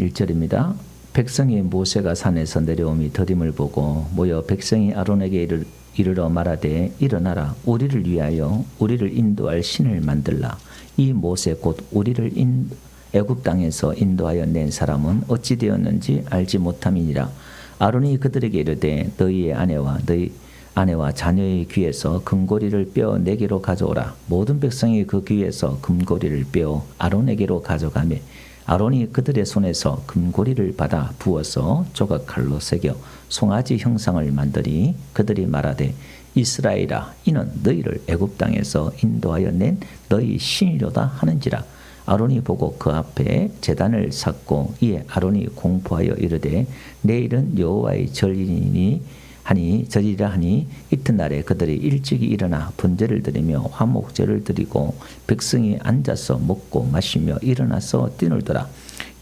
1절입니다. 백성이 모세가 산에서 내려오미 더림을 보고 모여 백성이 아론에게 이르러 말하되 일어나라 우리를 위하여 우리를 인도할 신을 만들라. 이 모세 곧 우리를 애굽 땅에서 인도하여 낸 사람은 어찌 되었는지 알지 못함이니라. 아론이 그들에게 이르되 너희의 아내와 자녀의 귀에서 금고리를 빼어 내게로 가져오라. 모든 백성이 그 귀에서 금고리를 빼어 아론에게로 가져가며 아론이 그들의 손에서 금고리를 받아 부어서 조각칼로 새겨 송아지 형상을 만드니 그들이 말하되 이스라엘아 이는 너희를 애굽 땅에서 인도하여 낸 너희 신이로다 하는지라. 아론이 보고 그 앞에 제단을 샀고 이에 아론이 공포하여 이르되 내일은 여호와의 절이라 하니 이튿날에 그들이 일찍이 일어나 번제를 드리며 화목제를 드리고 백성이 앉아서 먹고 마시며 일어나서 뛰놀더라.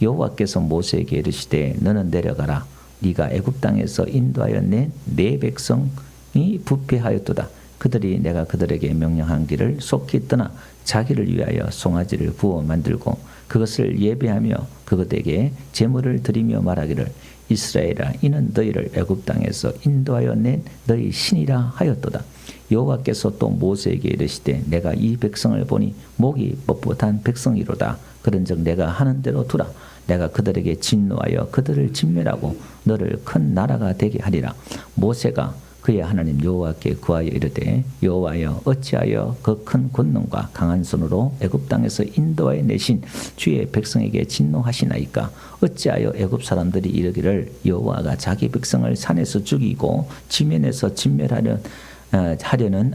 여호와께서 모세에게 이르시되 너는 내려가라. 네가 애굽 땅에서 인도하여 낸 네 백성이 부패하였도다. 그들이 내가 그들에게 명령한 길을 속히 떠나 자기를 위하여 송아지를 부어 만들고 그것을 예배하며 그것에게 제물을 드리며 말하기를 이스라엘아 이는 너희를 애굽 땅에서 인도하여 낸 너희 신이라 하였도다. 여호와께서 또 모세에게 이르시되 내가 이 백성을 보니 목이 뻣뻣한 백성이로다. 그런즉 내가 하는 대로 두라. 내가 그들에게 진노하여 그들을 진멸하고 너를 큰 나라가 되게 하리라. 모세가 그의 하나님 여호와께 구하여 이르되 여호와여 어찌하여 그 큰 권능과 강한 손으로 애굽 땅에서 인도하여 내신 주의 백성에게 진노하시나이까. 어찌하여 애굽 사람들이 이르기를 여호와가 자기 백성을 산에서 죽이고 지면에서 진멸하려는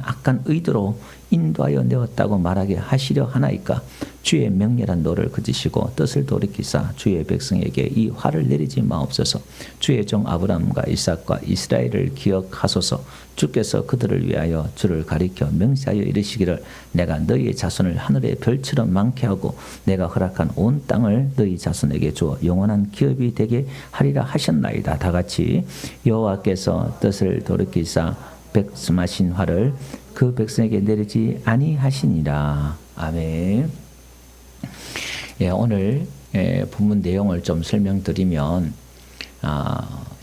악한 의도로 인도하여 내었다고 말하게 하시려 하나이까. 주의 명렬한 노를 그치시고 뜻을 돌이키사 주의 백성에게 이 화를 내리지 마옵소서. 주의 종 아브라함과 이삭과 이스라엘을 기억하소서. 주께서 그들을 위하여 주를 가리켜 명시하여 이르시기를 내가 너희의 자손을 하늘의 별처럼 많게 하고 내가 허락한 온 땅을 너희 자손에게 주어 영원한 기업이 되게 하리라 하셨나이다. 다같이 여호와께서 뜻을 돌이키사 백성하신 화를 그 백성에게 내리지 아니하시니라. 아멘. 오늘 본문 내용을 좀 설명드리면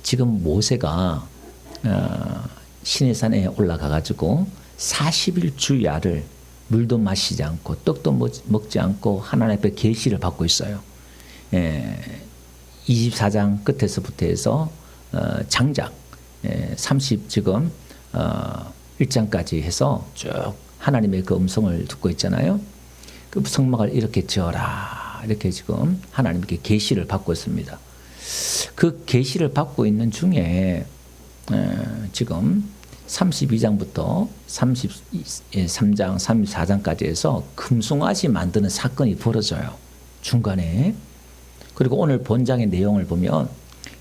지금 모세가 시내산에 올라가가지고 40일 주야를 물도 마시지 않고 떡도 먹지 않고 하나님 앞에 계시를 받고 있어요. 24장 끝에서부터 해서 장작 30 지금 1장까지 해서 쭉 하나님의 그 음성을 듣고 있잖아요. 그 성막을 이렇게 지어라 이렇게 지금 하나님께 계시를 받고 있습니다. 그 계시를 받고 있는 중에 지금 32장부터 33장 34장까지 해서 금송아지 만드는 사건이 벌어져요. 중간에. 그리고 오늘 본장의 내용을 보면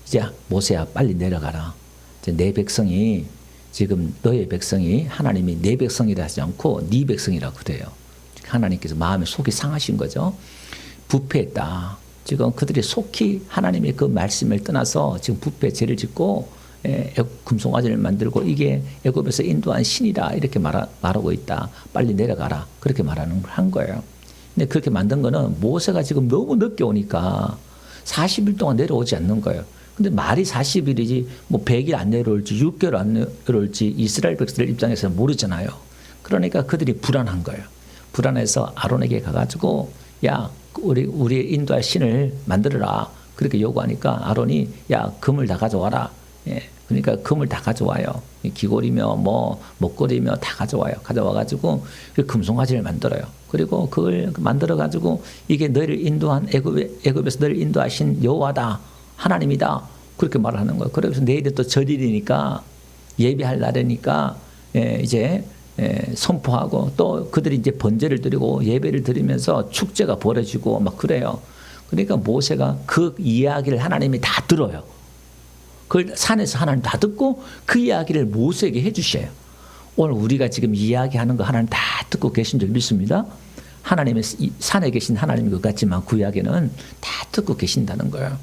이제 모세야 빨리 내려가라. 이제 내 백성이 지금 너의 백성이 하나님이 내 백성이라 하지 않고 네 백성이라고 그래요. 하나님께서 마음에 속이 상하신 거죠. 부패했다. 지금 그들이 속히 하나님의 그 말씀을 떠나서 지금 부패 죄를 짓고 금송아지를 만들고 이게 애굽에서 인도한 신이다 이렇게 말하고 있다. 빨리 내려가라. 그렇게 말하는 걸 한 거예요. 근데 그렇게 만든 거는 모세가 지금 너무 늦게 오니까 40일 동안 내려오지 않는 거예요. 근데 말이 40일이지 뭐 100일 안 내려올지 6개월 안 내려올지 이스라엘 백성들 입장에서는 모르잖아요. 그러니까 그들이 불안한 거예요. 불안해서 아론에게 가가지고 야 우리 인도할 신을 만들어라 그렇게 요구하니까 아론이 야 금을 다 가져와라. 그러니까 금을 다 가져와요. 귀걸이며 뭐 목걸이며 다 가져와요. 가져와가지고 그 금송아지를 만들어요. 그리고 그걸 만들어가지고 이게 너희를 인도한 애굽에서 너희를 인도하신 여호와다 하나님이다 그렇게 말을 하는 거예요. 그래서 내일이 또 절일이니까 예배할 날이니까 이제 선포하고 또 그들이 이제 번제를 드리고 예배를 드리면서 축제가 벌어지고 막 그래요. 그러니까 모세가 그 이야기를 하나님이 다 들어요. 그걸 산에서 하나님 다 듣고 그 이야기를 모세에게 해주셔요. 오늘 우리가 지금 이야기하는 거 하나님 다 듣고 계신 줄 믿습니다. 하나님의 산에 계신 하나님인 것 같지만 그 이야기는 다 듣고 계신다는 거예요.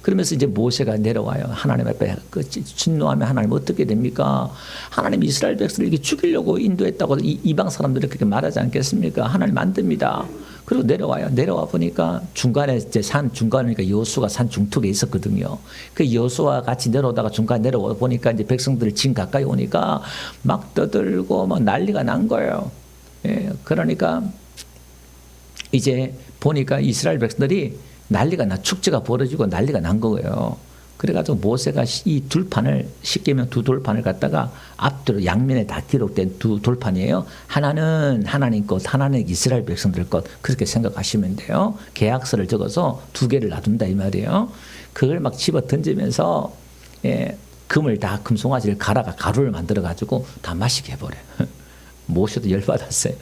그러면서 이제 모세가 내려와요. 하나님 앞에 진노하면 하나님 어떻게 됩니까? 하나님 이스라엘 백성을 이렇게 죽이려고 인도했다고 이방 사람들이 그렇게 말하지 않겠습니까? 하나님 안 됩니다. 그리고 내려와요. 내려와 보니까 중간에 이제 산 중간이니까 여호수아가 산 중턱에 있었거든요. 그 여호수아와 같이 내려오다가 중간에 내려와 보니까 이제 백성들 진 가까이 오니까 막 떠들고 막 난리가 난 거예요. 예, 그러니까 이제 보니까 이스라엘 백성들이 난리가 나, 축제가 벌어지고 난리가 난 거예요. 그래가지고 모세가 이 둘판을, 쉽게 하면 두 돌판을 갖다가 앞뒤로 양면에 다 기록된 두 돌판이에요. 하나는 하나님 것, 하나는 이스라엘 백성들 것, 그렇게 생각하시면 돼요. 계약서를 적어서 두 개를 놔둔다 이 말이에요. 그걸 막 집어 던지면서 금을 다 금송아지를 갈아가 가루를 만들어가지고 다 마시게 해버려요. 모세도 열받았어요.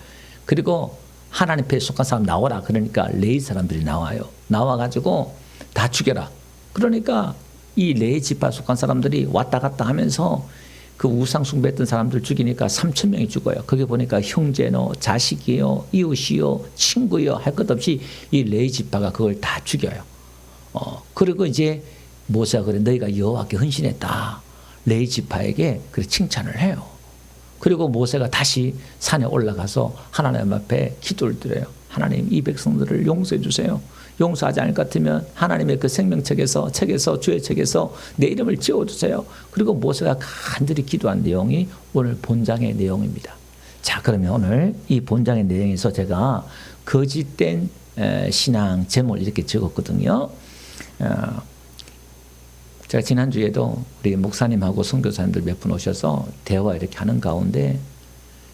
그리고 하나님 편에 속한 사람 나오라 그러니까 레위 사람들이 나와요. 나와가지고 다 죽여라. 그러니까 이 레위 지파 속한 사람들이 왔다 갔다 하면서 그 우상 숭배했던 사람들 죽이니까 3,000명이 죽어요. 거기 보니까 형제노, 자식이요, 이웃이요, 친구요 할 것 없이 이 레위 지파가 그걸 다 죽여요. 그리고 이제 모세가 그래, 너희가 여호와께 헌신했다. 레위 지파에게 그래 칭찬을 해요. 그리고 모세가 다시 산에 올라가서 하나님 앞에 기도를 드려요. 하나님, 이 백성들을 용서해 주세요. 용서하지 않을 것 같으면 하나님의 그 생명책에서, 주의 책에서 내 이름을 지워주세요. 그리고 모세가 간절히 기도한 내용이 오늘 본장의 내용입니다. 자, 그러면 오늘 이 본장의 내용에서 제가 거짓된 신앙 제목을 이렇게 적었거든요. 제가 지난주에도 우리 목사님하고 선교사님들 몇 분 오셔서 대화 이렇게 하는 가운데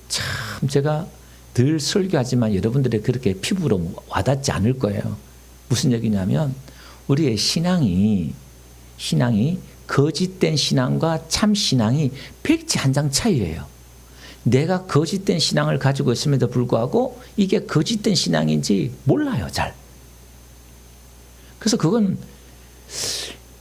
참 제가 늘 설교하지만 여러분들이 그렇게 피부로 와닿지 않을 거예요. 무슨 얘기냐면 우리의 신앙이 거짓된 신앙과 참 신앙이 백지 한 장 차이예요. 내가 거짓된 신앙을 가지고 있음에도 불구하고 이게 거짓된 신앙인지 몰라요, 잘. 그래서 그건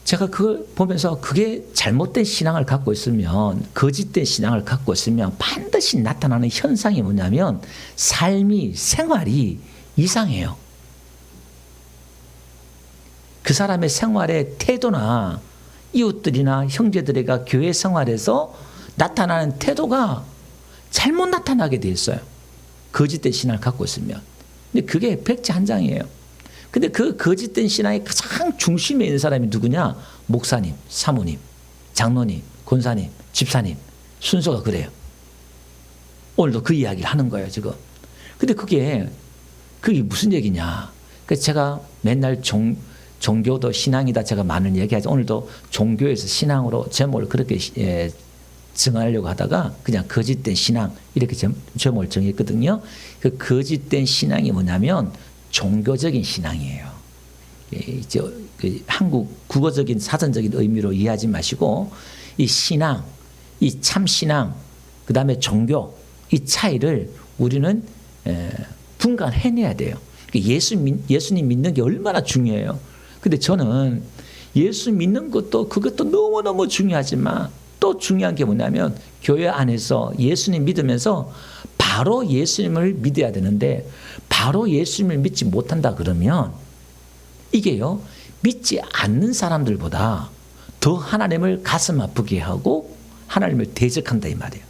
제가 그걸 보면서 그게 잘못된 신앙을 갖고 있으면, 거짓된 신앙을 갖고 있으면 반드시 나타나는 현상이 뭐냐면 삶이, 생활이 이상해요. 그 사람의 생활의 태도나 이웃들이나 형제들과 교회 생활에서 나타나는 태도가 잘못 나타나게 돼 있어요. 거짓된 신앙을 갖고 있으면. 근데 그게 백지 한 장이에요. 근데 그 거짓된 신앙의 가장 중심에 있는 사람이 누구냐? 목사님, 사모님, 장로님, 권사님, 집사님. 순서가 그래요. 오늘도 그 이야기를 하는 거예요, 지금. 근데 그게 무슨 얘기냐? 그래서 제가 맨날 종교도 신앙이다 제가 많은 얘기하죠. 오늘도 종교에서 신앙으로 제목을 그렇게 정하려고 하다가 그냥 거짓된 신앙 이렇게 제목을 정했거든요. 그 거짓된 신앙이 뭐냐면 종교적인 신앙이에요. 이제 한국 국어적인 사전적인 의미로 이해하지 마시고 이 신앙, 이 참 신앙, 그 다음에 종교 이 차이를 우리는 분간해내야 돼요. 예수님 믿는 게 얼마나 중요해요. 근데 저는 예수 믿는 그것도 너무너무 중요하지만 또 중요한 게 뭐냐면 교회 안에서 예수님 믿으면서 바로 예수님을 믿어야 되는데 바로 예수님을 믿지 못한다 그러면 이게요, 믿지 않는 사람들보다 더 하나님을 가슴 아프게 하고 하나님을 대적한다 이 말이에요.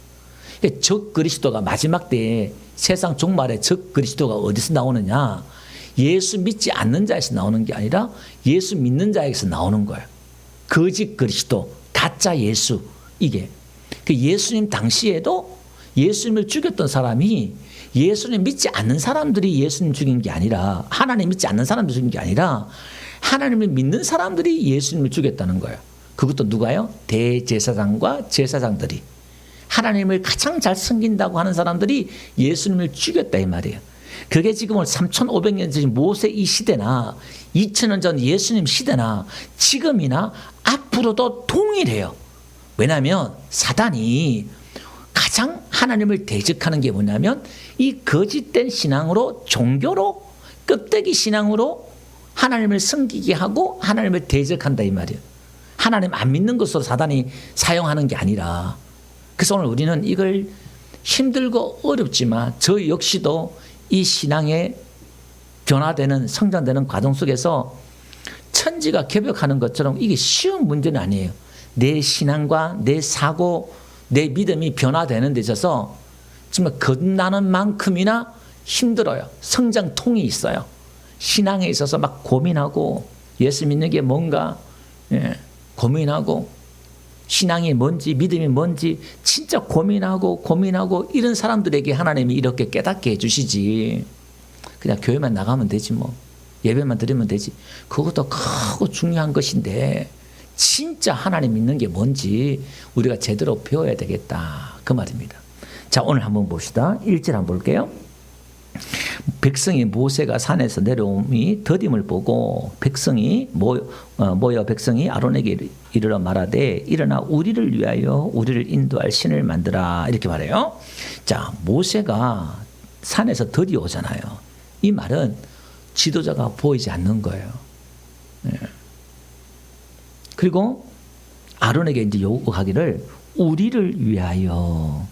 적 그리스도가 마지막 때에 세상 종말에 적 그리스도가 어디서 나오느냐? 예수 믿지 않는 자에서 나오는 게 아니라 예수 믿는 자에서 나오는 거예요. 거짓 그리스도, 가짜 예수 이게. 그 예수님 당시에도 예수님을 죽였던 사람이 예수님 믿지 않는 사람들이 예수님 죽인 게 아니라 하나님 믿지 않는 사람들이 죽인 게 아니라 하나님을 믿는 사람들이 예수님을 죽였다는 거예요. 그것도 누가요? 대제사장과 제사장들이. 하나님을 가장 잘 섬긴다고 하는 사람들이 예수님을 죽였다 이 말이에요. 그게 지금 3,500년 전 모세 이 시대나 2,000년 전 예수님 시대나 지금이나 앞으로도 동일해요. 왜냐하면 사단이 가장 하나님을 대적하는 게 뭐냐면 이 거짓된 신앙으로, 종교로, 껍데기 신앙으로 하나님을 섬기게 하고 하나님을 대적한다 이 말이에요. 하나님 안 믿는 것으로 사단이 사용하는 게 아니라. 그래서 오늘 우리는 이걸 힘들고 어렵지만 저 역시도 이 신앙의 변화되는, 성장되는 과정 속에서 천지가 개벽하는 것처럼 이게 쉬운 문제는 아니에요. 내 신앙과 내 사고, 내 믿음이 변화되는 데 있어서 정말 겁나는 만큼이나 힘들어요. 성장통이 있어요. 신앙에 있어서 막 고민하고 예수 믿는 게 뭔가 고민하고 신앙이 뭔지 믿음이 뭔지 진짜 고민하고 이런 사람들에게 하나님이 이렇게 깨닫게 해주시지. 그냥 교회만 나가면 되지 뭐. 예배만 드리면 되지. 그것도 크고 중요한 것인데 진짜 하나님 믿는 게 뭔지 우리가 제대로 배워야 되겠다. 그 말입니다. 자, 오늘 한번 봅시다. 1절 한번 볼게요. 백성이 모세가 산에서 내려옴이 더딤을 보고 백성이 모여 백성이 아론에게 이르러 말하되 일어나 우리를 위하여 우리를 인도할 신을 만들라 이렇게 말해요. 자, 모세가 산에서 들이 오잖아요. 이 말은 지도자가 보이지 않는 거예요. 그리고 아론에게 이제 요구하기를 우리를 위하여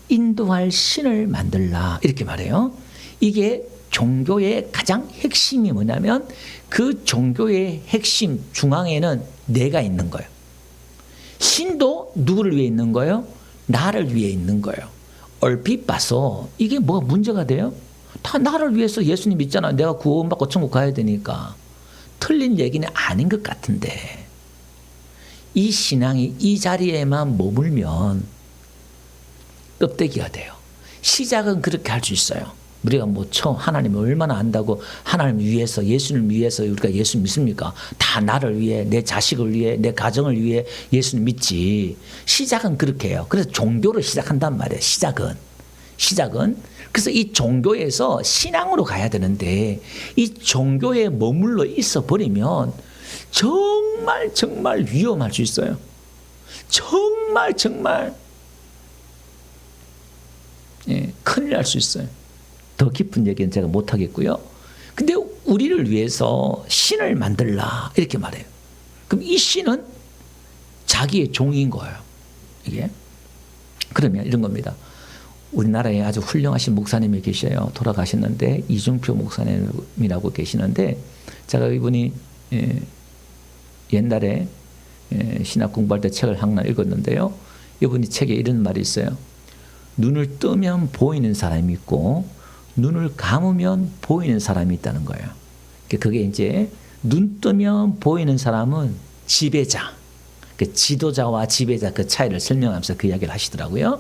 인도할 신을 만들라 이렇게 말해요. 이게 종교의 가장 핵심이 뭐냐면 그 종교의 핵심 중앙에는 내가 있는 거예요. 신도 누구를 위해 있는 거예요? 나를 위해 있는 거예요. 얼핏 봐서 이게 뭐가 문제가 돼요? 다 나를 위해서 예수님 믿잖아. 내가 구원받고 천국 가야 되니까. 틀린 얘기는 아닌 것 같은데 이 신앙이 이 자리에만 머물면 껍데기가 돼요. 시작은 그렇게 할 수 있어요. 우리가 뭐 처음 하나님을 얼마나 안다고 하나님 위해서 예수님 위해서 우리가 예수 믿습니까? 다 나를 위해 내 자식을 위해 내 가정을 위해 예수님 믿지. 시작은 그렇게 해요. 그래서 종교를 시작한단 말이에요. 시작은 그래서 이 종교에서 신앙으로 가야 되는데 이 종교에 머물러 있어 버리면 정말 위험할 수 있어요. 정말 큰일 날 수 있어요. 더 깊은 얘기는 제가 못 하겠고요. 근데 우리를 위해서 신을 만들라 이렇게 말해요. 그럼 이 신은 자기의 종인 거예요. 이게 그러면 이런 겁니다. 우리나라에 아주 훌륭하신 목사님이 계셔요. 돌아가셨는데 이중표 목사님이라고 계시는데 제가 이분이 옛날에 신학 공부할 때 책을 하나 읽었는데요. 이분이 책에 이런 말이 있어요. 눈을 뜨면 보이는 사람이 있고 눈을 감으면 보이는 사람이 있다는 거예요. 그게 이제 눈 뜨면 보이는 사람은 지배자, 그 지도자와 지배자 그 차이를 설명하면서 그 이야기를 하시더라고요.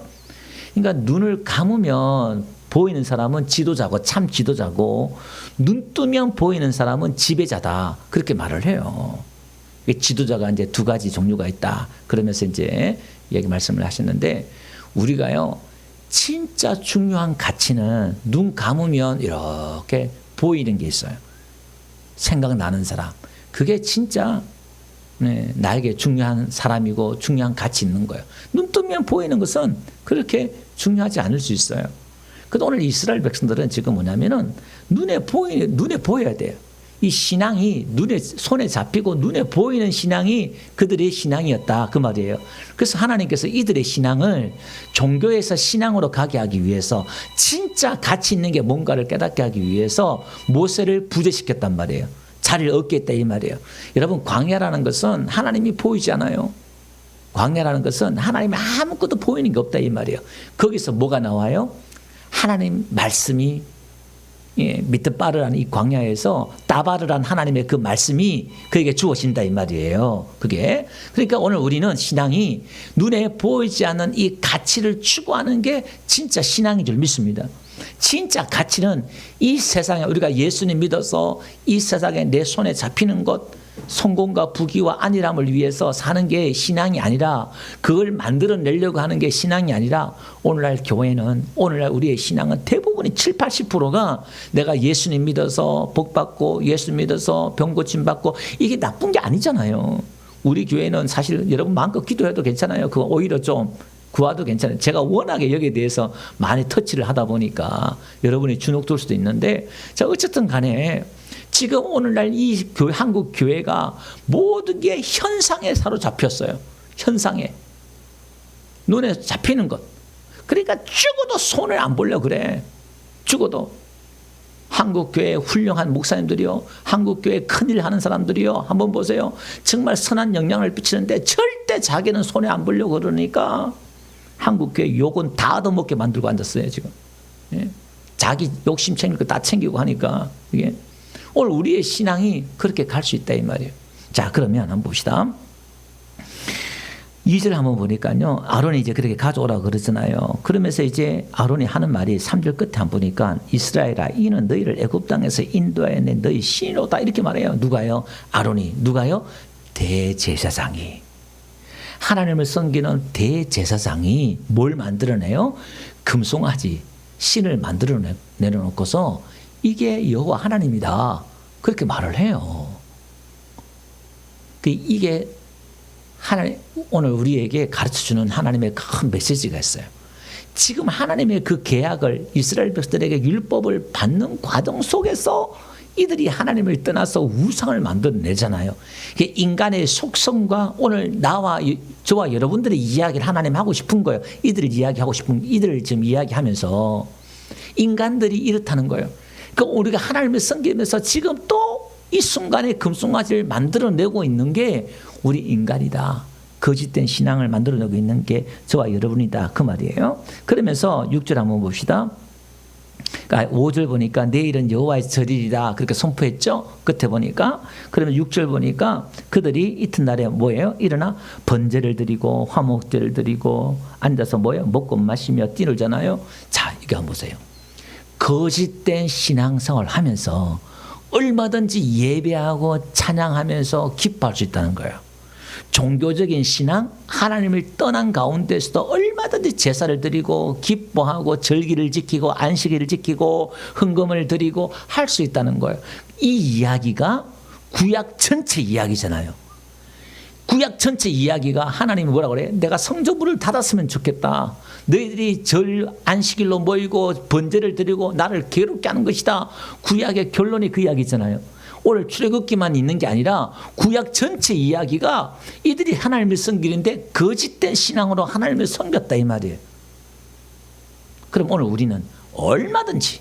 그러니까 눈을 감으면 보이는 사람은 지도자고 참 지도자고 눈 뜨면 보이는 사람은 지배자다 그렇게 말을 해요. 지도자가 이제 두 가지 종류가 있다 그러면서 이제 얘기 말씀을 하셨는데 우리가요. 진짜 중요한 가치는 눈 감으면 이렇게 보이는 게 있어요. 생각나는 사람. 그게 진짜 나에게 중요한 사람이고 중요한 가치 있는 거예요. 눈 뜨면 보이는 것은 그렇게 중요하지 않을 수 있어요. 그런데 오늘 이스라엘 백성들은 지금 뭐냐면은 눈에 보여야 돼요. 이 신앙이 손에 잡히고 눈에 보이는 신앙이 그들의 신앙이었다 그 말이에요. 그래서 하나님께서 이들의 신앙을 종교에서 신앙으로 가게 하기 위해서 진짜 가치 있는 게 뭔가를 깨닫게 하기 위해서 모세를 부재시켰단 말이에요. 자리를 얻게 했다 이 말이에요. 여러분 광야라는 것은 하나님이 보이지 않아요. 광야라는 것은 하나님이 아무것도 보이는 게 없다 이 말이에요. 거기서 뭐가 나와요? 하나님 말씀이 미트바르라는 이 광야에서 다바르란 하나님의 그 말씀이 그에게 주어진다 이 말이에요. 그게 그러니까 오늘 우리는 신앙이 눈에 보이지 않는 이 가치를 추구하는 게 진짜 신앙인 줄 믿습니다. 진짜 가치는 이 세상에 우리가 예수님 믿어서 이 세상에 내 손에 잡히는 것 성공과 부귀와 안일함을 위해서 사는 게 신앙이 아니라 그걸 만들어내려고 하는 게 신앙이 아니라 오늘날 교회는 오늘날 우리의 신앙은 대부분이 7, 80%가 내가 예수님 믿어서 복 받고 예수 믿어서 병 고침 받고 이게 나쁜 게 아니잖아요. 우리 교회는 사실 여러분 마음껏 기도해도 괜찮아요. 그거 오히려 좀 구하도 괜찮아요. 제가 워낙에 여기에 대해서 많이 터치를 하다 보니까 여러분이 주눅들 수도 있는데 자 어쨌든 간에 지금 오늘날 이 한국 교회가 모든 게 현상에 사로잡혔어요. 현상에. 눈에 잡히는 것. 그러니까 죽어도 손을 안 보려고 그래. 죽어도. 한국 교회 훌륭한 목사님들이요. 한국 교회 큰일 하는 사람들이요. 한번 보세요. 정말 선한 영향을 끼치는데 절대 자기는 손에 안 보려고 그러니까 한국 교회 욕은 다 얻어먹게 만들고 앉았어요. 지금. 예? 자기 욕심 챙길 거 다 챙기고 하니까 이게 오늘 우리의 신앙이 그렇게 갈 수 있다 이 말이에요. 자, 그러면 한번 봅시다. 2절 한번 보니까요. 아론이 이제 그렇게 가져오라고 그러잖아요. 그러면서 이제 아론이 하는 말이 3절 끝에 한번 보니까 이스라엘아 이는 너희를 애굽 땅에서 인도하여낸 너희 신이로다 이렇게 말해요. 누가요? 아론이. 누가요? 대제사장이. 하나님을 섬기는 대제사장이 뭘 만들어내요? 금송아지 신을 만들어 내려놓고서 이게 여호와 하나님이다 그렇게 말을 해요. 이게 하나님, 오늘 우리에게 가르쳐주는 하나님의 큰 메시지가 있어요. 지금 하나님의 그 계약을 이스라엘 백성들에게 율법을 받는 과정 속에서 이들이 하나님을 떠나서 우상을 만들어내잖아요. 인간의 속성과 오늘 나와 저와 여러분들의 이야기를 하나님 하고 싶은 거예요. 이들을 이야기하고 싶은 이들을 지금 이야기하면서 인간들이 이렇다는 거예요. 그러니까 우리가 하나님을 섬기면서 지금 또 이 순간에 금송아지를 만들어내고 있는 게 우리 인간이다. 거짓된 신앙을 만들어내고 있는 게 저와 여러분이다. 그 말이에요. 그러면서 6절 한번 봅시다. 5절 보니까 내일은 여호와의 절이리라 그렇게 선포했죠. 끝에 보니까 그러면 6절 보니까 그들이 이튿날에 뭐예요? 일어나 번제를 드리고 화목제를 드리고 앉아서 뭐예요? 먹고 마시며 뛰놀잖아요. 자, 이거 한번 보세요. 거짓된 신앙생활을 하면서 얼마든지 예배하고 찬양하면서 기뻐할 수 있다는 거예요. 종교적인 신앙, 하나님을 떠난 가운데서도 얼마든지 제사를 드리고 기뻐하고 절기를 지키고 안식일을 지키고 헌금을 드리고 할 수 있다는 거예요. 이 이야기가 구약 전체 이야기잖아요. 구약 전체 이야기가 하나님이 뭐라고 그래요? 내가 성전문을 닫았으면 좋겠다. 너희들이 절 안식일로 모이고 번제를 드리고 나를 괴롭게 하는 것이다. 구약의 결론이 그 이야기잖아요. 오늘 출애굽기만 있는 게 아니라 구약 전체 이야기가 이들이 하나님을 섬기는데 거짓된 신앙으로 하나님을 섬겼다 이 말이에요. 그럼 오늘 우리는 얼마든지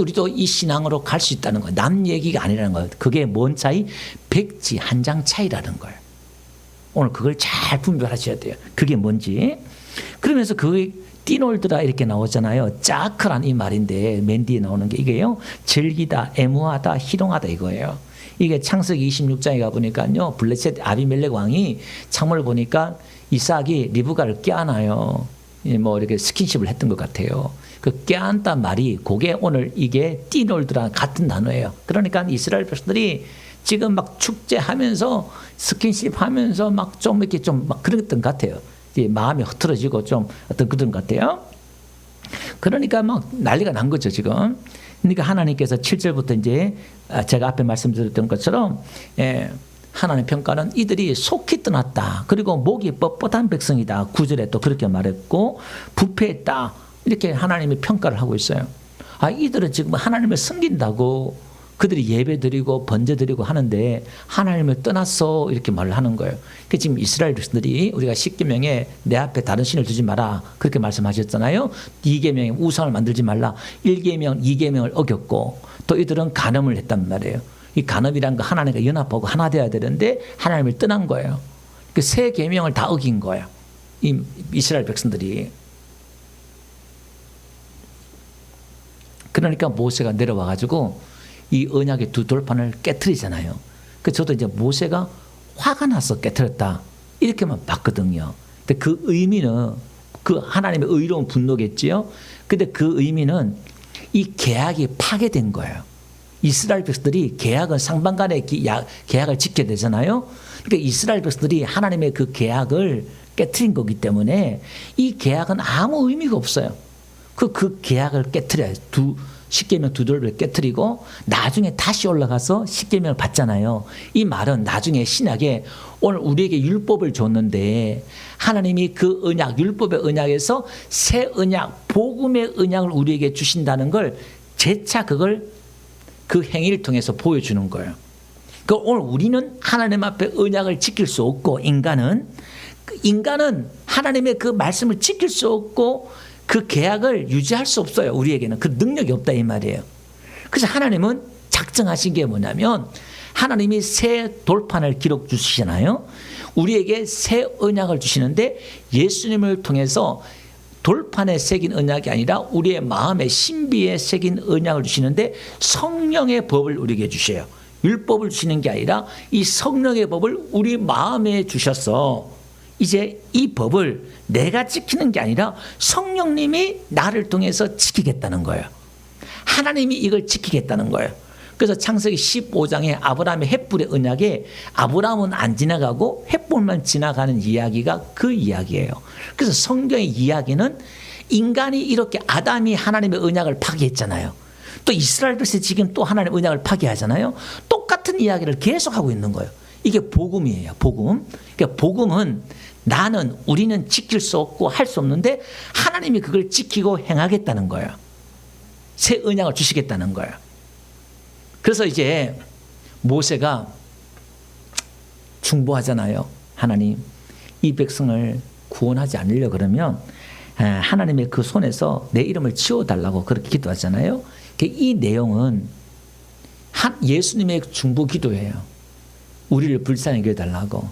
우리도 이 신앙으로 갈 수 있다는 거예요. 남 얘기가 아니라는 거예요. 그게 뭔 차이? 백지 한 장 차이라는 거예요. 오늘 그걸 잘 분별하셔야 돼요. 그게 뭔지. 그러면서 그게 띠놀드라 이렇게 나오잖아요. 짜크란 이 말인데 맨 뒤에 나오는 게 이게요. 즐기다, 애무하다, 희롱하다 이거예요. 이게 창세기 26장에 가보니까요. 블레셋 아비멜렉 왕이 창문을 보니까 이삭이 리브가를 껴안아요. 뭐 이렇게 스킨십을 했던 것 같아요. 그 껴안단 말이 그게 오늘 이게 띠놀드랑 같은 단어예요. 그러니까 이스라엘 백성들이 지금 막 축제하면서 스킨십 하면서 막 좀 이렇게 좀 막 그랬던 것 같아요. 마음이 흐트러지고 좀 어떤 그런 것 같아요. 그러니까 막 난리가 난 거죠, 지금. 그러니까 하나님께서 7절부터 이제 제가 앞에 말씀드렸던 것처럼 하나님 평가는 이들이 속히 떠났다. 그리고 목이 뻣뻣한 백성이다. 9절에 또 그렇게 말했고 부패했다. 이렇게 하나님이 평가를 하고 있어요. 이들은 지금 하나님을 섬긴다고 그들이 예배드리고 번제드리고 하는데 하나님을 떠났어 이렇게 말을 하는 거예요. 그 지금 이스라엘 백성들이 우리가 10계명에 내 앞에 다른 신을 두지 마라 그렇게 말씀하셨잖아요. 2계명에 우상을 만들지 말라. 1계명, 2계명을 어겼고 또 이들은 간음을 했단 말이에요. 이 간음이란 거 하나님과 연합하고 하나 되어야 되는데 하나님을 떠난 거예요. 그 세 계명을 다 어긴 거예요. 이 이스라엘 백성들이. 그러니까 모세가 내려와 가지고 이 언약의 두 돌판을 깨트리잖아요. 그 저도 이제 모세가 화가 나서 깨트렸다 이렇게만 봤거든요. 근데 그 의미는 그 하나님의 의로운 분노겠지요. 근데 그 의미는 이 계약이 파괴된 거예요. 이스라엘 백성들이 계약은 상반간의 계약을 지켜야 되잖아요. 그러니까 이스라엘 백성들이 하나님의 그 계약을 깨트린 거기 때문에 이 계약은 아무 의미가 없어요. 그 계약을 깨트려야 10계명 두 돌을 깨트리고 나중에 다시 올라가서 10계명을 받잖아요. 이 말은 나중에 신약에 오늘 우리에게 율법을 줬는데 하나님이 그 언약, 율법의 언약에서 새 언약, 복음의 언약을 우리에게 주신다는 걸 재차 그걸 그 행위를 통해서 보여주는 거예요. 그러니까 오늘 우리는 하나님 앞에 언약을 지킬 수 없고 인간은 하나님의 그 말씀을 지킬 수 없고 그 계약을 유지할 수 없어요. 우리에게는 그 능력이 없다 이 말이에요. 그래서 하나님은 작정하신 게 뭐냐면 하나님이 새 돌판을 기록 주시잖아요. 우리에게 새 언약을 주시는데 예수님을 통해서 돌판에 새긴 언약이 아니라 우리의 마음의 신비에 새긴 언약을 주시는데 성령의 법을 우리에게 주셔요. 율법을 주시는 게 아니라 이 성령의 법을 우리 마음에 주셔서 이제 이 법을 내가 지키는 게 아니라 성령님이 나를 통해서 지키겠다는 거예요. 하나님이 이걸 지키겠다는 거예요. 그래서 창세기 15장에 아브라함의 햇불의 언약에 아브라함은 안 지나가고 햇불만 지나가는 이야기가 그 이야기예요. 그래서 성경의 이야기는 인간이 이렇게 아담이 하나님의 언약을 파기했잖아요. 또 이스라엘에서 지금 또 하나님의 언약을 파기하잖아요. 똑같은 이야기를 계속하고 있는 거예요. 이게 복음이에요. 복음. 그러니까 복음은 우리는 지킬 수 없고 할 수 없는데 하나님이 그걸 지키고 행하겠다는 거예요. 새 언약을 주시겠다는 거예요. 그래서 이제 모세가 중보하잖아요. 하나님, 이 백성을 구원하지 않으려 그러면 하나님의 그 손에서 내 이름을 치워달라고 그렇게 기도하잖아요. 이 내용은 예수님의 중보 기도예요. 우리를 불쌍히 여겨달라고,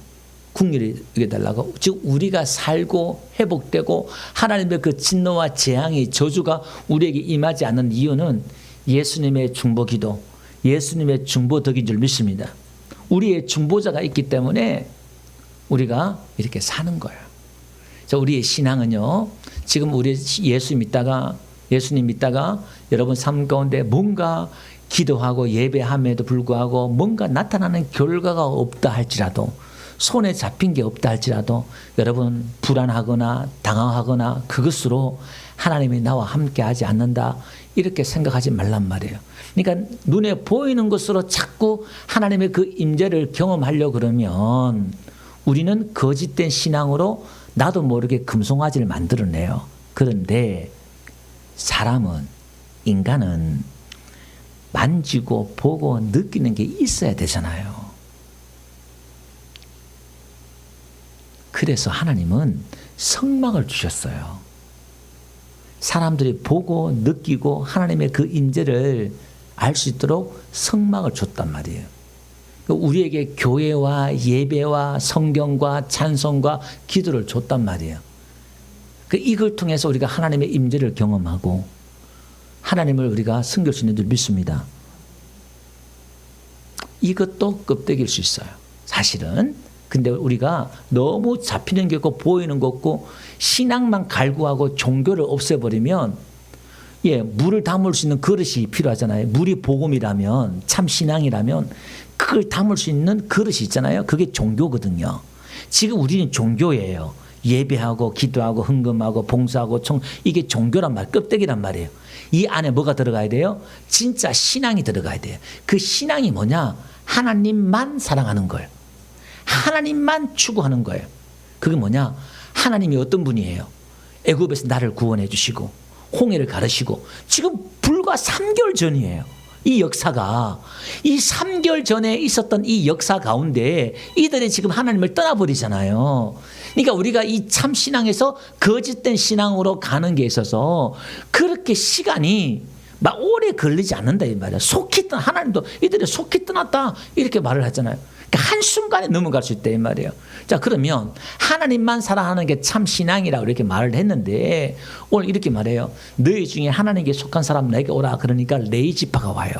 국리를 여겨달라고. 즉 우리가 살고 회복되고 하나님의 그 진노와 재앙이 저주가 우리에게 임하지 않는 이유는 예수님의 중보 기도, 예수님의 중보덕인 줄 믿습니다. 우리의 중보자가 있기 때문에 우리가 이렇게 사는 거예요. 자, 우리의 신앙은요, 지금 우리 예수님 믿다가 여러분 삶 가운데 뭔가 기도하고 예배함에도 불구하고 뭔가 나타나는 결과가 없다 할지라도, 손에 잡힌 게 없다 할지라도 여러분 불안하거나 당황하거나 그것으로 하나님이 나와 함께 하지 않는다 이렇게 생각하지 말란 말이에요. 그러니까 눈에 보이는 것으로 자꾸 하나님의 그 임재를 경험하려고 그러면 우리는 거짓된 신앙으로 나도 모르게 금송아지를 만들어내요. 그런데 인간은 만지고 보고 느끼는 게 있어야 되잖아요. 그래서 하나님은 성막을 주셨어요. 사람들이 보고 느끼고 하나님의 그 임재를 알 수 있도록 성막을 줬단 말이에요. 우리에게 교회와 예배와 성경과 찬송과 기도를 줬단 말이에요. 이걸 통해서 우리가 하나님의 임재를 경험하고 하나님을 우리가 섬길 수 있는 줄 믿습니다. 이것도 껍데기일 수 있어요. 사실은. 근데 우리가 너무 잡히는 게 없고 보이는 거 없고 신앙만 갈구하고 종교를 없애버리면 물을 담을 수 있는 그릇이 필요하잖아요. 물이 복음이라면, 참 신앙이라면 그걸 담을 수 있는 그릇이 있잖아요. 그게 종교거든요. 지금 우리는 종교예요. 예배하고 기도하고 헌금하고 봉사하고 이게 종교란 말, 껍데기란 말이에요. 이 안에 뭐가 들어가야 돼요? 진짜 신앙이 들어가야 돼요. 그 신앙이 뭐냐? 하나님만 사랑하는 거예요. 하나님만 추구하는 거예요. 그게 뭐냐? 하나님이 어떤 분이에요? 애굽에서 나를 구원해 주시고 홍해를 가르시고 지금 불과 3개월 전이에요. 이 역사가 이 3개월 전에 있었던 이 역사 가운데 이들이 지금 하나님을 떠나버리잖아요. 그러니까 우리가 이 참 신앙에서 거짓된 신앙으로 가는 게 있어서 그렇게 시간이 막 오래 걸리지 않는다 이 말이야. 속히 떠나, 하나님도 이들이 속히 떠났다 이렇게 말을 하잖아요. 그러니까 한순간에 넘어갈 수 있다 이 말이에요. 자, 그러면 하나님만 사랑하는 게 참 신앙이라고 이렇게 말을 했는데 오늘 이렇게 말해요. 너희 중에 하나님께 속한 사람 내게 오라. 그러니까 레위 지파가 와요.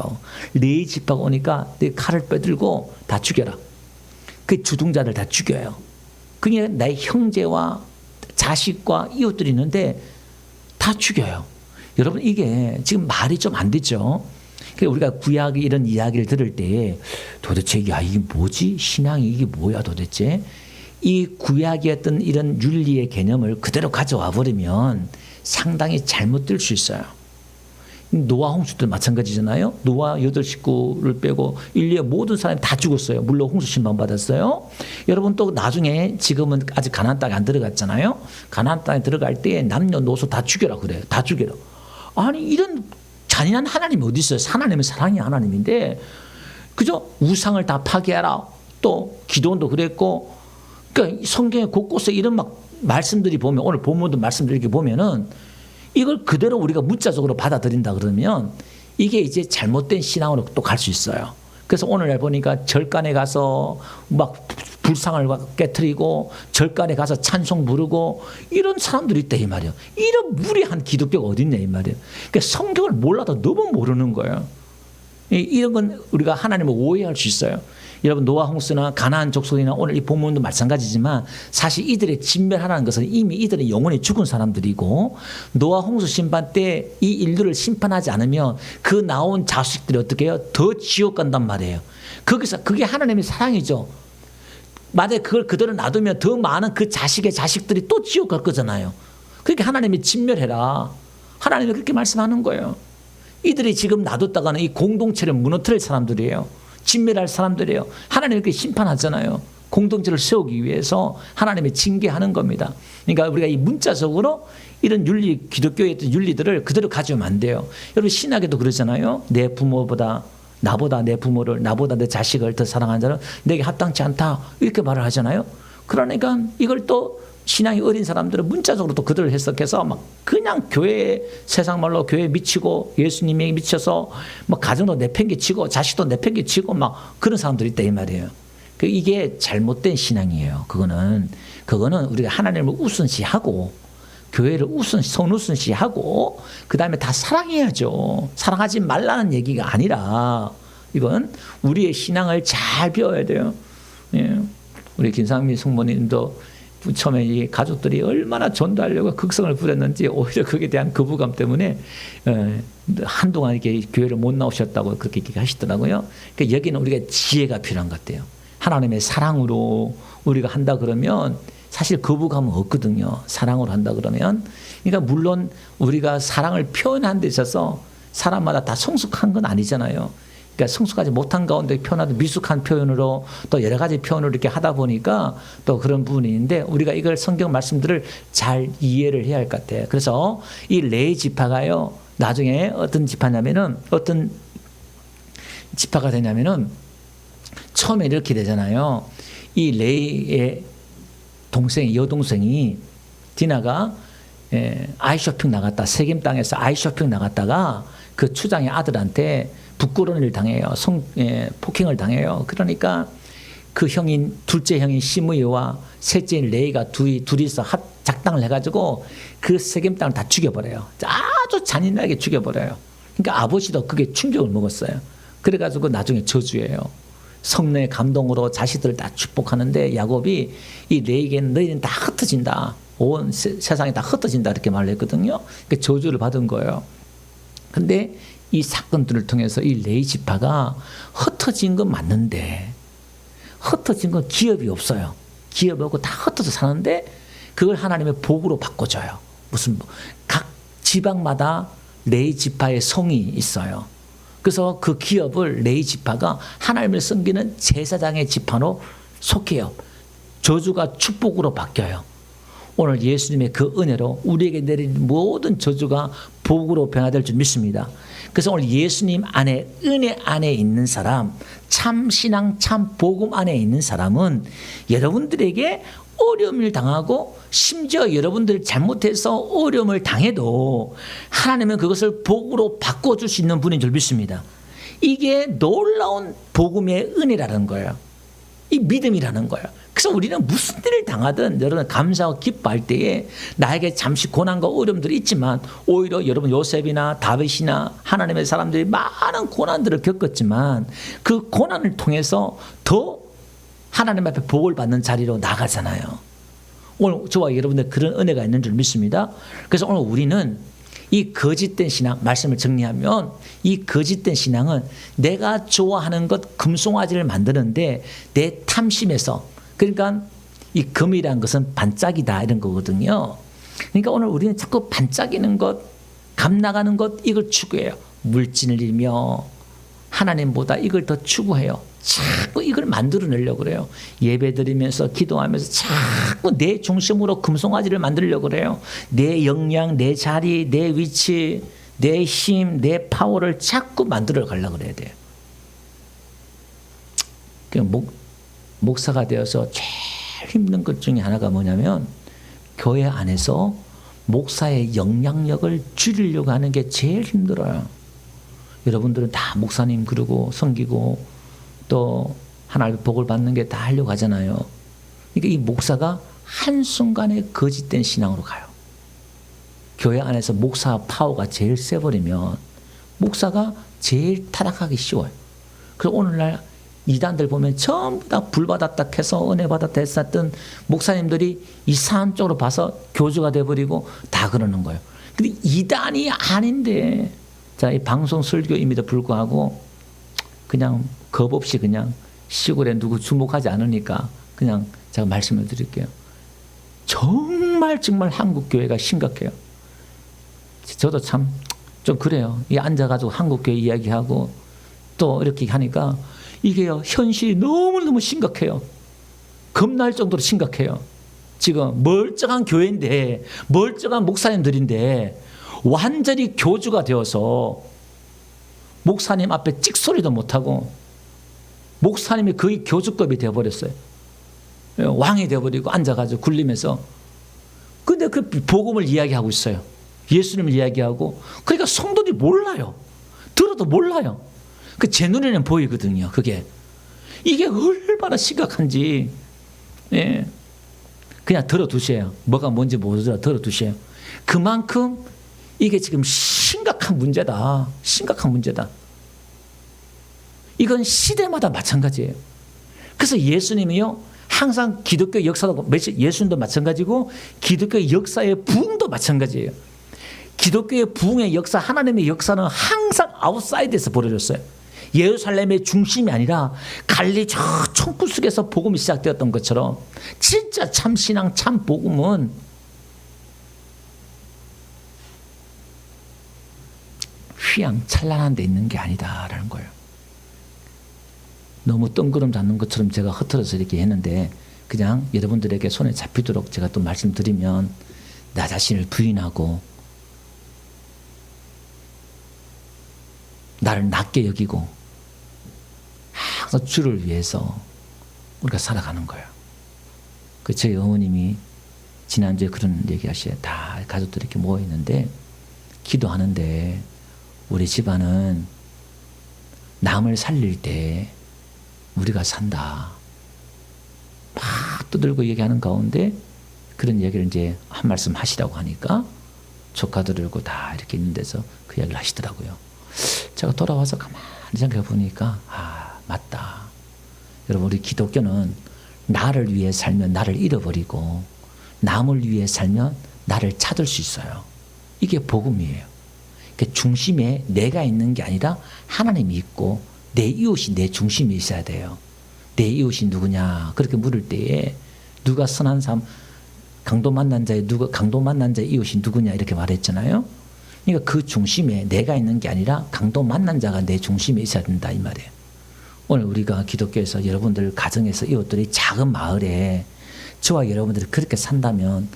레위 지파가 오니까 내 칼을 빼들고 다 죽여라. 그 주동자들 다 죽여요. 그게 나의 형제와 자식과 이웃들이 있는데 다 죽여요. 여러분 이게 지금 말이 좀 안 되죠. 우리가 구약의 이런 이야기를 들을 때 도대체 이게 뭐지? 신앙이 이게 뭐야 도대체? 이 구약의 어떤 이런 윤리의 개념을 그대로 가져와 버리면 상당히 잘못될 수 있어요. 노아 홍수도 마찬가지잖아요. 노아 8식구를 빼고 인류의 모든 사람이 다 죽었어요. 물론 홍수 심판 받았어요. 여러분 또 나중에 지금은 아직 가나안 땅에 안 들어갔잖아요. 가나안 땅에 들어갈 때 남녀노소 다 죽여라 그래요. 다 죽여라. 아니 이런 잔인한 하나님이 어디 있어요? 하나님은 사랑의 하나님인데 그죠? 우상을 다 파괴하라. 또 기도원도 그랬고 그러니까 성경에 곳곳에 이런 막 말씀들이 보면 오늘 본문도 말씀들 이렇게 보면은 이걸 그대로 우리가 문자적으로 받아들인다 그러면 이게 이제 잘못된 신앙으로 또 갈 수 있어요. 그래서 오늘날 보니까 절간에 가서 막 불상을 깨트리고 절간에 가서 찬송 부르고 이런 사람들이 있다 이 말이에요. 이런 무례한 기독교가 어디 있냐 이 말이에요. 그러니까 성경을 몰라도 너무 모르는 거예요. 이런 건 우리가 하나님을 오해할 수 있어요. 여러분 노아 홍수나 가나안 족속이나 오늘 이 본문도 마찬가지지만 사실 이들의 진멸하라는 것은 이미 이들은 영원히 죽은 사람들이고 노아 홍수 심판 때 이 인류를 심판하지 않으면 그 나온 자식들이 어떻게 해요? 더 지옥 간단 말이에요. 거기서 그게 하나님의 사랑이죠. 만약에 그걸 그대로 놔두면 더 많은 그 자식의 자식들이 또 지옥 갈 거잖아요. 그렇게 하나님이 진멸해라. 하나님이 그렇게 말씀하는 거예요. 이들이 지금 놔뒀다가는 이 공동체를 무너뜨릴 사람들이에요. 진멸할 사람들이에요. 하나님이 그렇게 심판하잖아요. 공동체를 세우기 위해서 하나님이 징계하는 겁니다. 그러니까 우리가 이 문자적으로 이런 윤리, 기독교의 어떤 윤리들을 그대로 가져오면 안 돼요. 여러분 신학에도 그러잖아요. 내 부모보다 나보다 내 부모를 나보다 내 자식을 더 사랑하는 자는 내게 합당치 않다 이렇게 말을 하잖아요. 그러니까 이걸 또 신앙이 어린 사람들은 문자적으로 또 그대로 해석해서 막 그냥 교회 세상 말로 교회에 미치고 예수님에 미쳐서 뭐 가정도 내팽개치고 자식도 내팽개치고 막 그런 사람들이 있다 이 말이에요. 이게 잘못된 신앙이에요. 그거는 우리가 하나님을 우선시하고 교회를 선우선시하고 그 다음에 다 사랑해야죠. 사랑하지 말라는 얘기가 아니라 이건 우리의 신앙을 잘 배워야 돼요. 예. 우리 김상미 성모님도 처음에 이 가족들이 얼마나 전도하려고 극성을 부렸는지 오히려 그에 대한 거부감 때문에 한동안 이렇게 교회를 못 나오셨다고 그렇게 얘기하시더라고요. 그러니까 여기는 우리가 지혜가 필요한 것 같아요. 하나님의 사랑으로 우리가 한다 그러면 사실 거부감은 없거든요. 사랑으로 한다 그러면. 그러니까 물론 우리가 사랑을 표현하는 데 있어서 사람마다 다 성숙한 건 아니잖아요. 그러니까 성숙하지 못한 가운데 표현하도 미숙한 표현으로 또 여러 가지 표현을 이렇게 하다 보니까 또 그런 부분이 있는데 우리가 이걸 성경 말씀들을 잘 이해를 해야 할 것 같아요. 그래서 이 레위 지파가요. 나중에 어떤 지파냐면은 어떤 지파가 되냐면은 처음에 이렇게 되잖아요. 이 레위의 여동생이 디나가 아이쇼핑 나갔다. 세겜 땅에서 아이쇼핑 나갔다가 그 추장의 아들한테 부끄러운 일을 당해요. 폭행을 당해요. 그러니까 그 형인 둘째 형인 시므이와 셋째인 레이가 둘이서 작당을 해가지고 그 세겜 땅을 다 죽여버려요. 아주 잔인하게 죽여버려요. 그러니까 아버지도 그게 충격을 먹었어요. 그래가지고 나중에 저주예요. 성령의 감동으로 자식들을 다 축복하는데 야곱이 이 레이에게는 너희는 다 흩어진다. 온 세상이 다 흩어진다 이렇게 말을 했거든요. 그러니까 저주를 받은 거예요. 근데 이 사건들을 통해서 이 레위 지파가 흩어진 건 맞는데 흩어진 건 기업이 없어요. 기업이 없고 다 흩어져 사는데 그걸 하나님의 복으로 바꿔줘요. 무슨 각 지방마다 레위 지파의 성이 있어요. 그래서 그 기업을 레위 지파가 하나님을 섬기는 제사장의 지파로 속해요. 저주가 축복으로 바뀌어요. 오늘 예수님의 그 은혜로 우리에게 내린 모든 저주가 복으로 변화될 줄 믿습니다. 그래서 오늘 예수님 안에 은혜 안에 있는 사람, 참 신앙, 참 복음 안에 있는 사람은 여러분들에게 어려움을 당하고 심지어 여러분들 잘못해서 어려움을 당해도 하나님은 그것을 복으로 바꿔줄 수 있는 분인 줄 믿습니다. 이게 놀라운 복음의 은혜라는 거예요. 이 믿음이라는 거예요. 그래서 우리는 무슨 일을 당하든 여러분 감사하고 기뻐할 때에 나에게 잠시 고난과 어려움들이 있지만 오히려 여러분 요셉이나 다윗이나 하나님의 사람들이 많은 고난들을 겪었지만 그 고난을 통해서 더 하나님 앞에 복을 받는 자리로 나가잖아요. 오늘 저와 여러분들 그런 은혜가 있는 줄 믿습니다. 그래서 오늘 우리는 이 거짓된 신앙, 말씀을 정리하면 이 거짓된 신앙은 내가 좋아하는 것 금송아지를 만드는데 내 탐심에서, 그러니까 이 금이라는 것은 반짝이다 이런 거거든요. 그러니까 오늘 우리는 자꾸 반짝이는 것, 감 나가는 것 이걸 추구해요. 물질을 잃며 하나님보다 이걸 더 추구해요. 자꾸 이걸 만들어내려고 그래요. 예배 드리면서 기도하면서 자꾸 내 중심으로 금송아지를 만들려고 그래요. 내 역량, 내 자리, 내 위치, 내 힘, 내 파워를 자꾸 만들어 가려고 그래야 돼요. 목사가 되어서 제일 힘든 것 중에 하나가 뭐냐면 교회 안에서 목사의 영향력을 줄이려고 하는 게 제일 힘들어요. 여러분들은 다 목사님 그러고 섬기고 또 하나님의 복을 받는 게 다 하려고 하잖아요. 그러니까 이 목사가 한순간에 거짓된 신앙으로 가요. 교회 안에서 목사 파워가 제일 세버리면 목사가 제일 타락하기 쉬워요. 그래서 오늘날 이단들 보면 전부 다 불받았다 해서 은혜 받았다 했었던 목사님들이 이상한 쪽으로 봐서 교주가 돼버리고 다 그러는 거예요. 근데 이단이 아닌데, 자, 이 방송 설교임에도 불구하고 그냥 겁 없이 그냥 시골에 누구 주목하지 않으니까 그냥 제가 말씀을 드릴게요. 정말 한국 교회가 심각해요. 저도 참 좀 그래요. 이 앉아가지고 한국 교회 이야기하고 또 이렇게 하니까 이게요, 현실이 너무너무 심각해요. 겁날 정도로 심각해요. 지금 멀쩡한 교회인데, 멀쩡한 목사님들인데 완전히 교주가 되어서 목사님 앞에 찍소리도 못하고 목사님이 거의 교주급이 되어버렸어요. 왕이 되어버리고 앉아가지고 굴리면서. 근데 그 복음을 이야기하고 있어요. 예수님을 이야기하고. 그러니까 성도들이 몰라요. 들어도 몰라요. 그 제 눈에는 보이거든요. 그게 이게 얼마나 심각한지. 예. 그냥 들어두세요. 뭐가 뭔지 모르더라도 들어두세요. 그만큼 이게 지금 심각한 문제다. 심각한 문제다. 이건 시대마다 마찬가지예요. 그래서 예수님이요, 항상 기독교 역사도, 예수님도 마찬가지고 기독교 역사의 부흥도 마찬가지예요. 기독교의 부흥의 역사, 하나님의 역사는 항상 아웃사이드에서 벌어졌어요. 예루살렘의 중심이 아니라 갈릴리 저 총굴 속에서 복음이 시작되었던 것처럼 진짜 참 신앙, 참 복음은 휘황찬란한 데 있는 게 아니다라는 거예요. 너무 뜬구름 잡는 것처럼 제가 흐트러서 이렇게 했는데 그냥 여러분들에게 손에 잡히도록 제가 또 말씀드리면 나 자신을 부인하고 나를 낮게 여기고 항상 주를 위해서 우리가 살아가는 거예요. 그 저희 어머님이 지난주에 그런 얘기 하시어요. 다 가족들이 이렇게 모여있는데 기도하는데 우리 집안은 남을 살릴 때 우리가 산다. 막 떠들고 얘기하는 가운데 그런 얘기를 이제 한 말씀 하시라고 하니까 조카들고 다 이렇게 있는 데서 그 이야기를 하시더라고요. 제가 돌아와서 가만히 생각해 보니까 맞다. 여러분, 우리 기독교는 나를 위해 살면 나를 잃어버리고 남을 위해 살면 나를 찾을 수 있어요. 이게 복음이에요. 그러니까 중심에 내가 있는 게 아니라 하나님이 있고 내 이웃이 내 중심에 있어야 돼요. 내 이웃이 누구냐? 그렇게 물을 때에 누가 선한 사람, 강도 만난 자의 이웃이 누구냐? 이렇게 말했잖아요. 그러니까 그 중심에 내가 있는 게 아니라 강도 만난 자가 내 중심에 있어야 된다 이 말이에요. 오늘 우리가 기독교에서 여러분들 가정에서 이웃들이 작은 마을에 저와 여러분들이 그렇게 산다면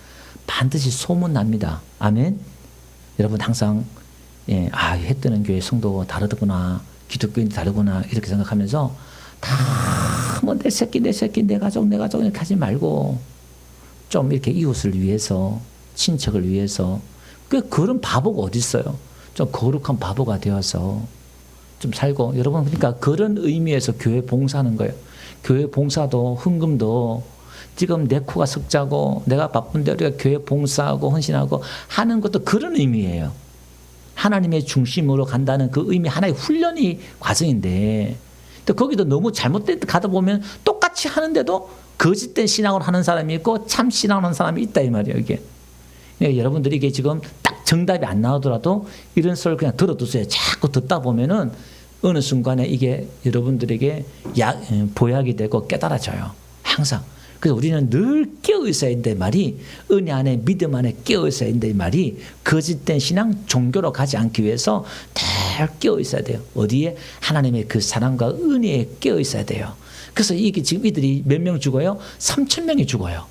반드시 소문납니다. 아멘. 여러분 항상 해 뜨는 교회 성도 다르구나, 기독교인 다르구나 이렇게 생각하면서 다 뭐 내 새끼 내 가족 이렇게 하지 말고 좀 이렇게 이웃을 위해서, 친척을 위해서, 그런 바보가 어디 있어요? 좀 거룩한 바보가 되어서 좀 살고. 여러분, 그러니까 그런 의미에서 교회 봉사하는 거예요. 교회 봉사도 헌금도 지금 내 코가 석자고 내가 바쁜데 우리가 교회 봉사하고 헌신하고 하는 것도 그런 의미예요. 하나님의 중심으로 간다는 그 의미, 하나의 훈련이 과정인데, 또 거기도 너무 잘못된 데 가다 보면 똑같이 하는데도 거짓된 신앙을 하는 사람이 있고 참 신앙을 하는 사람이 있다 이 말이에요. 이게 여러분들이 이게 지금 딱 정답이 안 나오더라도 이런 소리를 그냥 들어두세요. 자꾸 듣다 보면은 어느 순간에 이게 여러분들에게 보약이 되고 깨달아져요. 항상. 그래서 우리는 늘 깨어 있어야 된다 말이, 은혜 안에 믿음 안에 깨어 있어야 된다 말이, 거짓된 신앙 종교로 가지 않기 위해서 늘 깨어 있어야 돼요. 어디에? 하나님의 그 사랑과 은혜에 깨어 있어야 돼요. 그래서 이게 지금 이들이 몇 명 죽어요? 3,000명이 죽어요.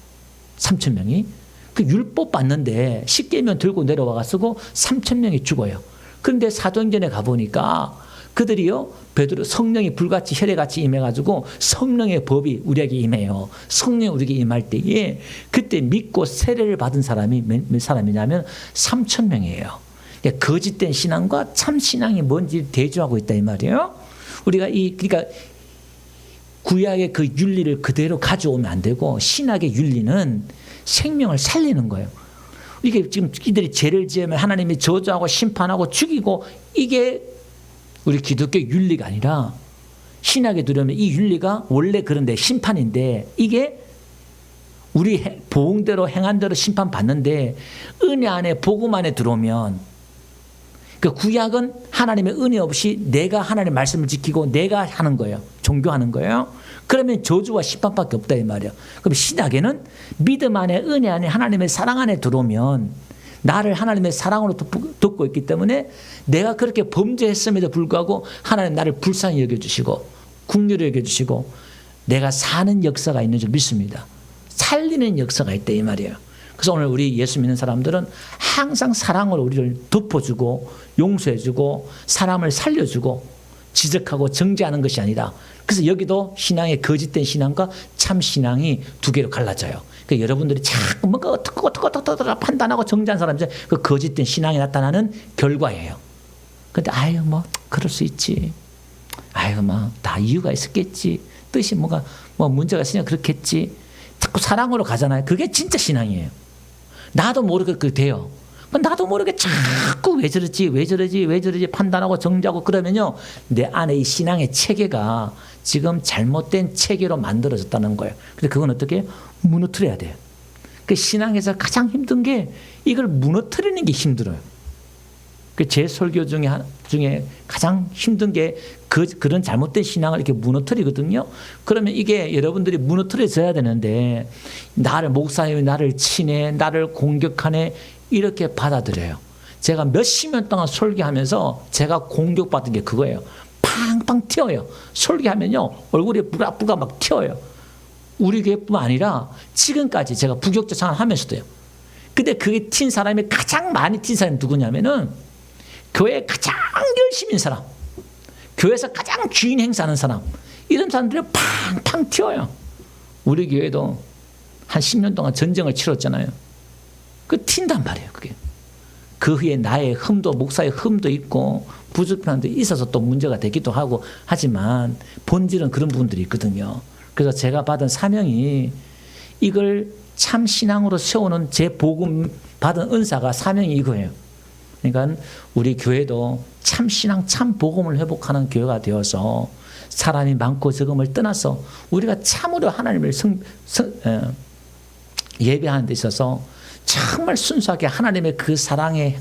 3,000명이. 그 율법 받는데 10계명 들고 내려와가지고 3,000명이 죽어요. 그런데 사도행전에 가보니까 그들이요, 베드로 성령이 불같이 혈해같이 임해가지고 성령의 법이 우리에게 임해요. 성령이 우리에게 임할 때에 그때 믿고 세례를 받은 사람이 몇 사람이냐면 3,000명이에요. 그러니까 거짓된 신앙과 참 신앙이 뭔지 대조하고 있다 이 말이에요. 우리가 그러니까 구약의 그 윤리를 그대로 가져오면 안 되고 신학의 윤리는 생명을 살리는 거예요. 이게 지금 이들이 죄를 지으면 하나님이 저주하고 심판하고 죽이고 이게 우리 기독교 윤리가 아니라 신학에 들어오면 이 윤리가 원래 그런데 심판인데 이게 우리 보응대로 행한 대로 심판받는데 은혜 안에 복음 안에 들어오면 그 구약은 하나님의 은혜 없이 내가 하나님의 말씀을 지키고 내가 하는 거예요. 종교하는 거예요. 그러면 저주와 심판밖에 없다 이 말이에요. 그럼 신학에는 믿음 안에 은혜 안에 하나님의 사랑 안에 들어오면 나를 하나님의 사랑으로 돕고 있기 때문에 내가 그렇게 범죄했음에도 불구하고 하나님 나를 불쌍히 여겨주시고 긍휼히 여겨주시고 내가 사는 역사가 있는 줄 믿습니다. 살리는 역사가 있다 이 말이에요. 그래서 오늘 우리 예수 믿는 사람들은 항상 사랑으로 우리를 덮어주고 용서해주고 사람을 살려주고 지적하고 정죄하는 것이 아니라 그래서 여기도 신앙의 거짓된 신앙과 참 신앙이 두 개로 갈라져요. 그러니까 여러분들이 자꾸 뭔가 어떻게 판단하고 정죄한 사람들 그 거짓된 신앙이 나타나는 결과예요. 근데 아유 뭐 그럴 수 있지. 아유 뭐 다 이유가 있었겠지. 뜻이 뭐가 뭐 문제가 있으니까 그렇겠지. 자꾸 사랑으로 가잖아요. 그게 진짜 신앙이에요. 나도 모르게 그렇게 돼요. 나도 모르게 자꾸 왜 저러지 판단하고 정죄하고 그러면요. 내 안에 이 신앙의 체계가 지금 잘못된 체계로 만들어졌다는 거예요. 근데 그건 어떻게 무너뜨려야 돼요. 그 신앙에서 가장 힘든 게 이걸 무너뜨리는 게 힘들어요. 제 설교 중에 가장 힘든 게 그런 잘못된 신앙을 이렇게 무너뜨리거든요. 그러면 이게 여러분들이 무너뜨려져야 되는데 나를 목사님이 나를 치네, 나를 공격하네 이렇게 받아들여요. 제가 몇십 년 동안 설교하면서 제가 공격받은 게 그거예요. 팡팡 튀어요. 설교하면요 얼굴에 뿌가 막 튀어요. 우리 교회뿐만 아니라 지금까지 제가 부교육자 생활하면서도요. 근데 그게 튄 사람이 가장 많이 튄 사람이 누구냐면은 교회에 가장 열심인 사람, 교회에서 가장 주인 행사하는 사람, 이런 사람들이 팡팡 튀어요. 우리 교회도 한 10년 동안 전쟁을 치렀잖아요. 그 튄단 말이에요. 그게 그 후에 나의 흠도 목사의 흠도 있고 부족한 데 있어서 또 문제가 되기도 하고 하지만 본질은 그런 부분들이 있거든요. 그래서 제가 받은 사명이 이걸 참 신앙으로 세우는 제 복음 받은 은사가 사명이 이거예요. 그러니까 우리 교회도 참 신앙, 참 복음을 회복하는 교회가 되어서 사람이 많고 적음을 떠나서 우리가 참으로 하나님을 예배하는 데 있어서 정말 순수하게 하나님의 그 사랑에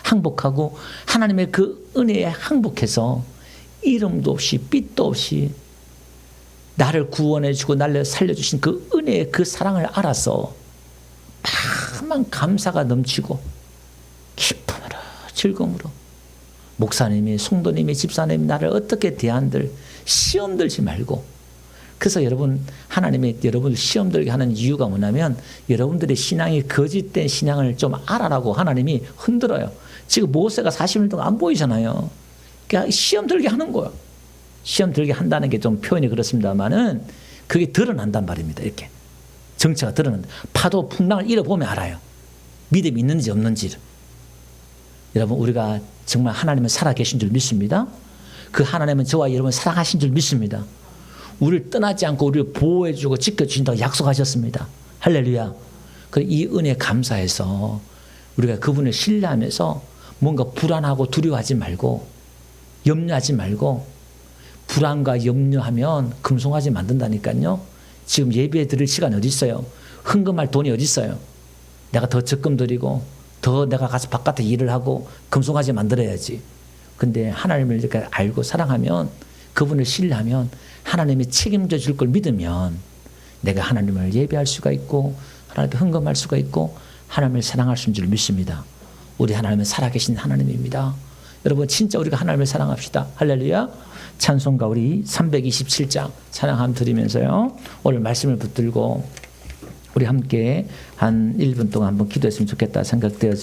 항복하고 하나님의 그 은혜에 항복해서 이름도 없이 빛도 없이 나를 구원해주고 나를 살려주신 그 은혜의 그 사랑을 알아서 다만 감사가 넘치고 기쁨으로 즐거움으로 목사님이 성도님이 집사님이 나를 어떻게 대한들 시험 들지 말고 그래서 여러분 하나님이 여러분을 시험 들게 하는 이유가 뭐냐면 여러분들의 신앙이 거짓된 신앙을 좀 알아라고 하나님이 흔들어요. 지금 모세가 40일 동안 안 보이잖아요. 그러니까 시험 들게 하는 거예요. 시험 들게 한다는 게 좀 표현이 그렇습니다만은 그게 드러난단 말입니다. 이렇게 정체가 드러난다. 파도 풍랑을 잃어보면 알아요. 믿음이 있는지 없는지를. 여러분 우리가 정말 하나님은 살아계신 줄 믿습니다. 그 하나님은 저와 여러분을 사랑하신 줄 믿습니다. 우리를 떠나지 않고 우리를 보호해주고 지켜주신다고 약속하셨습니다. 할렐루야. 이 은혜 감사해서 우리가 그분을 신뢰하면서 뭔가 불안하고 두려워하지 말고 염려하지 말고 불안과 염려하면 금송아지 만든다니까요. 지금 예배 드릴 시간이 어디 있어요? 헌금할 돈이 어디 있어요? 내가 더 적금 드리고 더 내가 가서 바깥에 일을 하고 금송아지 만들어야지. 근데 하나님을 이렇게 알고 사랑하면 그분을 신뢰하면 하나님이 책임져 줄 걸 믿으면 내가 하나님을 예배할 수가 있고 하나님께 헌금할 수가 있고 하나님을 사랑할 수 있는 줄 믿습니다. 우리 하나님은 살아계신 하나님입니다. 여러분 진짜 우리가 하나님을 사랑합시다. 할렐루야. 찬송가 우리 327장 찬양 한번 드리면서요. 오늘 말씀을 붙들고 우리 함께 한 1분 동안 한번 기도했으면 좋겠다 생각되어집니다.